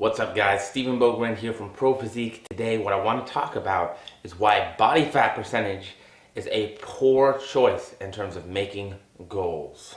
What's up guys, Stephen Bogren here from Pro Physique. Today what I want to talk about is why body fat percentage is a poor choice in terms of making goals.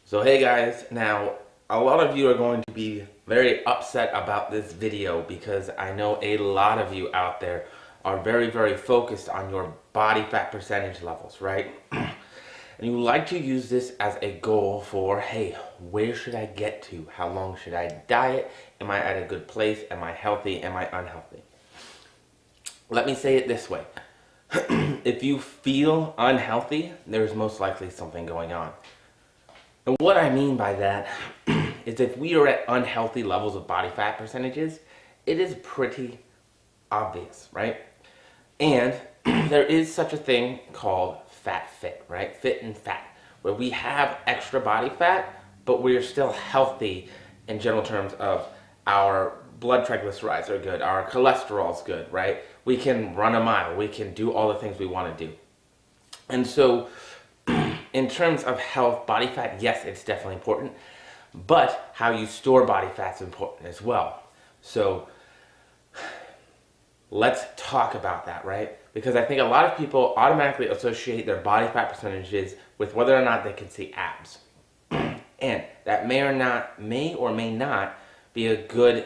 So hey guys, now a lot of you are going to be very upset about this video because I know a lot of you out there are very focused on your body fat percentage levels, right? And you like to use this as a goal for, hey, where should I get to? How long should I diet? Am I at a good place? Am I healthy? Am I unhealthy? Let me say it this way. If you feel unhealthy, there's most likely something going on. And what I mean by that is if we are at unhealthy levels of body fat percentages, it is pretty obvious, right? And there is such a thing called fat fit, right? Fit and fat, where we have extra body fat, but we're still healthy in general terms of our blood triglycerides are good, our cholesterol's good, right? We can run a mile, we can do all the things we want to do. And so in terms of health, body fat, yes, it's definitely important, but how you store body fat is important as well. So let's talk about that, right? Because I think a lot of people automatically associate their body fat percentages with whether or not they can see abs. And that may or may not be a good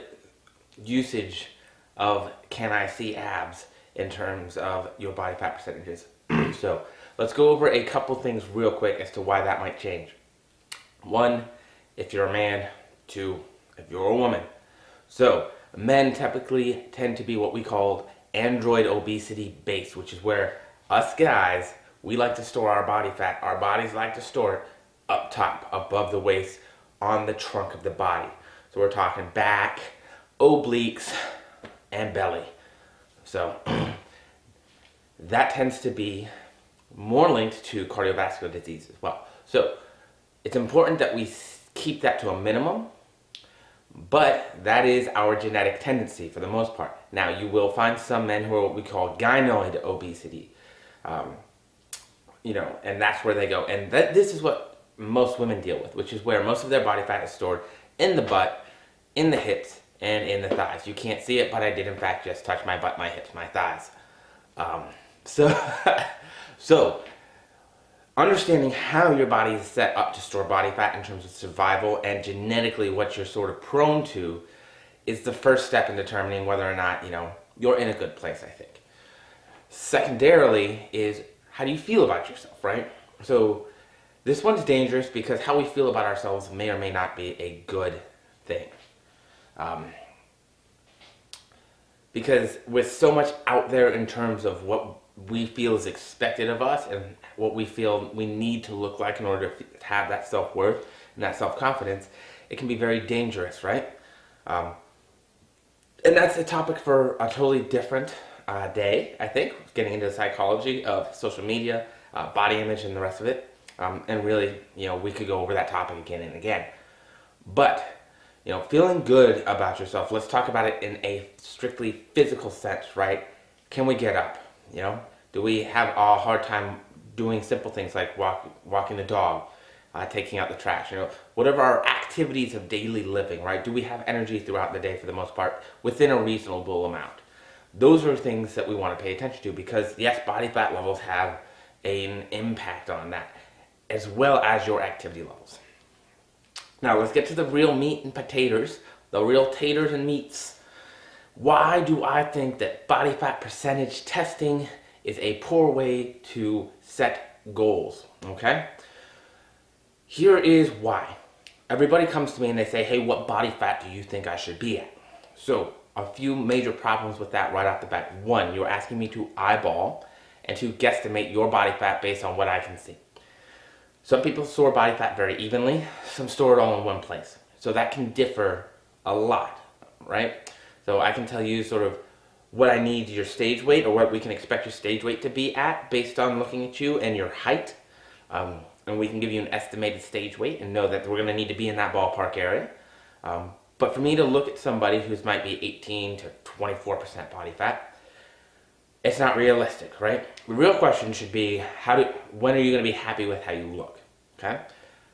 usage of can I see abs in terms of your body fat percentages. So let's go over a couple things real quick as to why that might change. One, if you're a man. Two, if you're a woman. So men typically tend to be what we call android obesity base, which is where us guys, we like to store our body fat. Our bodies like to store it up top, above the waist, on the trunk of the body. So we're talking back, obliques, and belly. So that tends to be more linked to cardiovascular disease as well. So it's important that we keep that to a minimum, but that is our genetic tendency for the most part. Now you will find some men who are what we call gynoid obesity, and that's where they go. And this is what most women deal with, which is where most of their body fat is stored in the butt, in the hips, and in the thighs. You can't see it, but I did in fact just touch my butt, my hips, my thighs. So understanding how your body is set up to store body fat in terms of survival and genetically what you're sort of prone to is the first step in determining whether or not, you're in a good place, I think. Secondarily is how do you feel about yourself, right? So this one's dangerous because how we feel about ourselves may or may not be a good thing. Because with so much out there in terms of what we feel is expected of us and what we feel we need to look like in order to have that self-worth and that self-confidence, it can be very dangerous, right? And that's a topic for a totally different day, I think, getting into the psychology of social media, body image, and the rest of it. And really, we could go over that topic again and again. But feeling good about yourself, let's talk about it in a strictly physical sense, right? Can we get up? Do we have a hard time doing simple things like walking the dog, taking out the trash, whatever our activities of daily living, right? Do we have energy throughout the day for the most part within a reasonable amount? Those are things that we want to pay attention to because, yes, body fat levels have an impact on that as well as your activity levels. Now let's get to the real meat and potatoes, the real taters and meats. Why do I think that body fat percentage testing is a poor way to set goals, okay? Here is why. Everybody comes to me and they say, hey, what body fat do you think I should be at? So a few major problems with that right off the bat. One, you're asking me to eyeball and to guesstimate your body fat based on what I can see. Some people store body fat very evenly, some store it all in one place. So that can differ a lot, right? So I can tell you sort of what I need your stage weight or what we can expect your stage weight to be at based on looking at you and your height. And we can give you an estimated stage weight and know that we're going to need to be in that ballpark area. But for me to look at somebody who's might be 18 to 24% body fat, it's not realistic, right? The real question should be, when are you going to be happy with how you look, okay?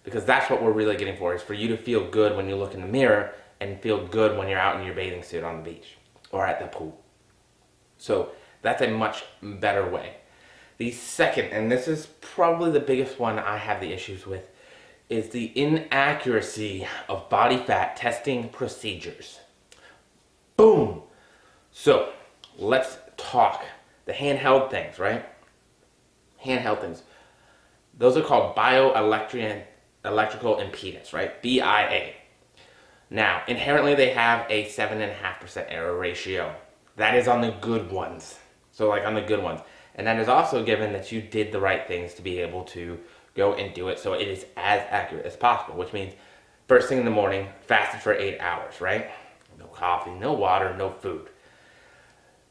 Because that's what we're really getting for, is for you to feel good when you look in the mirror and feel good when you're out in your bathing suit on the beach or at the pool. So that's a much better way. The second, and this is probably the biggest one I have the issues with, is the inaccuracy of body fat testing procedures. Boom! So let's talk the handheld things, right? Handheld things. Those are called bioelectrical impedance, right? BIA. Now, inherently they have a 7.5% error ratio. That is on the good ones. So like on the good ones. And that is also given that you did the right things to be able to go and do it so it is as accurate as possible, which means first thing in the morning, fasted for 8 hours, right? No coffee, no water, no food.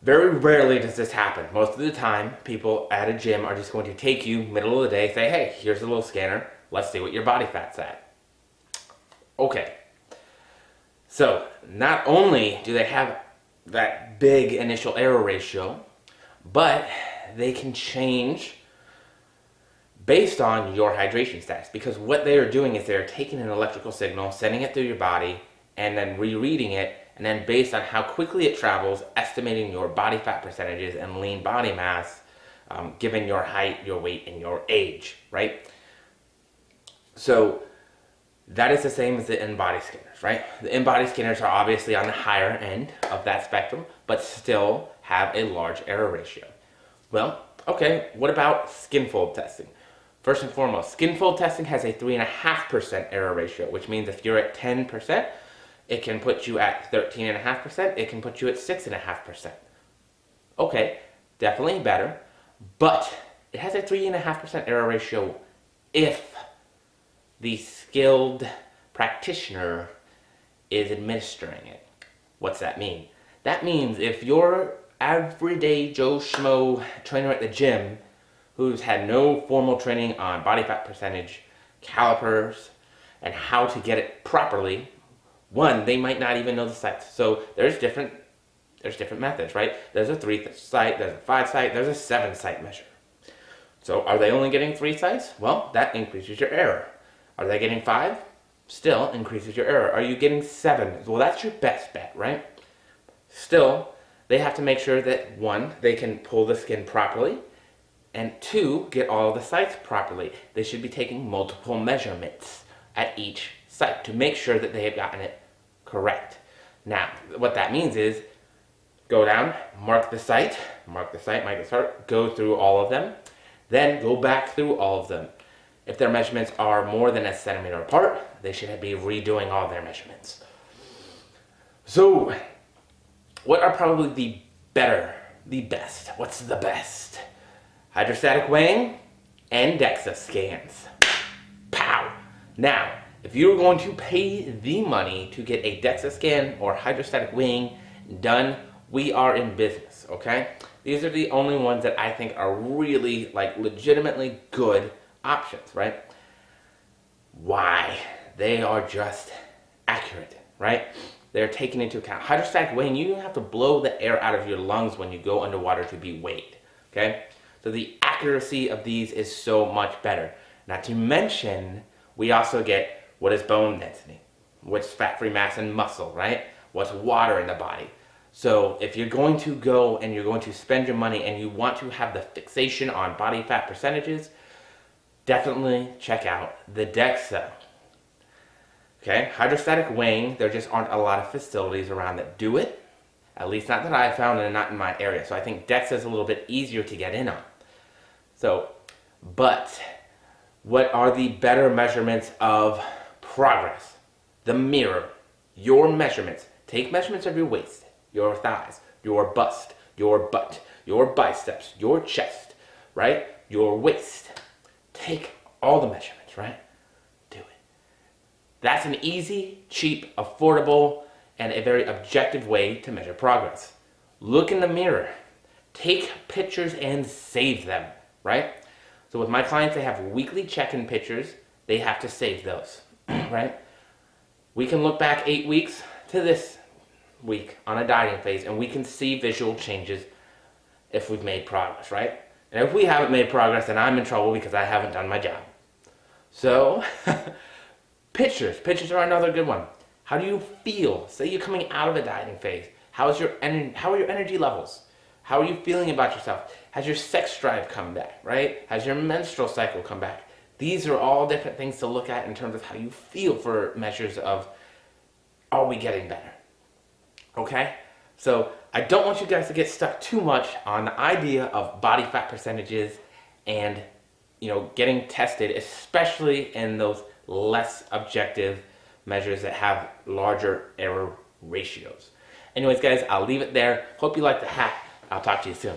Very rarely does this happen. Most of the time, people at a gym are just going to take you middle of the day, say, hey, here's a little scanner, let's see what your body fat's at. Okay. So, not only do they have that big initial error ratio, but they can change based on your hydration status, because what they are doing is they're taking an electrical signal, sending it through your body, and then rereading it, and then based on how quickly it travels, estimating your body fat percentages and lean body mass, given your height, your weight, and your age, right? So that is the same as the in-body scanners, right? The in-body scanners are obviously on the higher end of that spectrum, but still have a large error ratio. Well, okay, what about skin fold testing? First and foremost, skin fold testing has a 3.5% error ratio, which means if you're at 10%, it can put you at 13.5%, it can put you at 6.5%. Okay, definitely better, but it has a 3.5% error ratio if the skilled practitioner is administering it. What's that mean? That means if your everyday Joe Schmo trainer at the gym who's had no formal training on body fat percentage, calipers, and how to get it properly, one, they might not even know the sites. So there's different methods, right? There's a 3 site, there's a 5 site, there's a 7 site measure. So are they only getting 3 sites? Well, that increases your error. Are they getting 5? Still increases your error. Are you getting 7? Well, that's your best bet, right? Still, they have to make sure that 1, they can pull the skin properly, and 2, get all the sites properly. They should be taking multiple measurements at each site to make sure that they have gotten it correct. Now, what that means is, go down, mark the site, mark the start, go through all of them, then go back through all of them. If their measurements are more than a centimeter apart, they should be redoing all their measurements. So, what are probably the best? What's the best? Hydrostatic weighing and DEXA scans. Pow! Now, if you're going to pay the money to get a DEXA scan or hydrostatic weighing done, we are in business, okay? These are the only ones that I think are really, like, legitimately good options, right? Why? They are just accurate, right? They're taken into account. Hydrostatic weighing, you don't have to blow the air out of your lungs when you go underwater to be weighed, okay? So the accuracy of these is so much better. Not to mention, we also get what is bone density, what's fat-free mass and muscle, right? What's water in the body. So if you're going to go and you're going to spend your money and you want to have the fixation on body fat percentages, definitely check out the DEXA. Okay, hydrostatic weighing, there just aren't a lot of facilities around that do it. At least not that I found and not in my area. So I think DEXA is a little bit easier to get in on. So, but what are the better measurements of progress? The mirror, your measurements. Take measurements of your waist, your thighs, your bust, your butt, your biceps, your chest, right? Your waist. Take all the measurements, right? Do it. That's an easy, cheap, affordable, and a very objective way to measure progress. Look in the mirror. Take pictures and save them, right? So with my clients, they have weekly check-in pictures. They have to save those, right? We can look back 8 weeks to this week on a dieting phase, and we can see visual changes if we've made progress, right? And if we haven't made progress, then I'm in trouble because I haven't done my job. So, pictures. Pictures are another good one. How do you feel? Say you're coming out of a dieting phase. How are your energy levels? How are you feeling about yourself? Has your sex drive come back, right? Has your menstrual cycle come back? These are all different things to look at in terms of how you feel for measures of, are we getting better? Okay? So I don't want you guys to get stuck too much on the idea of body fat percentages and, getting tested, especially in those less objective measures that have larger error ratios. Anyways, guys, I'll leave it there. Hope you like the hat. I'll talk to you soon.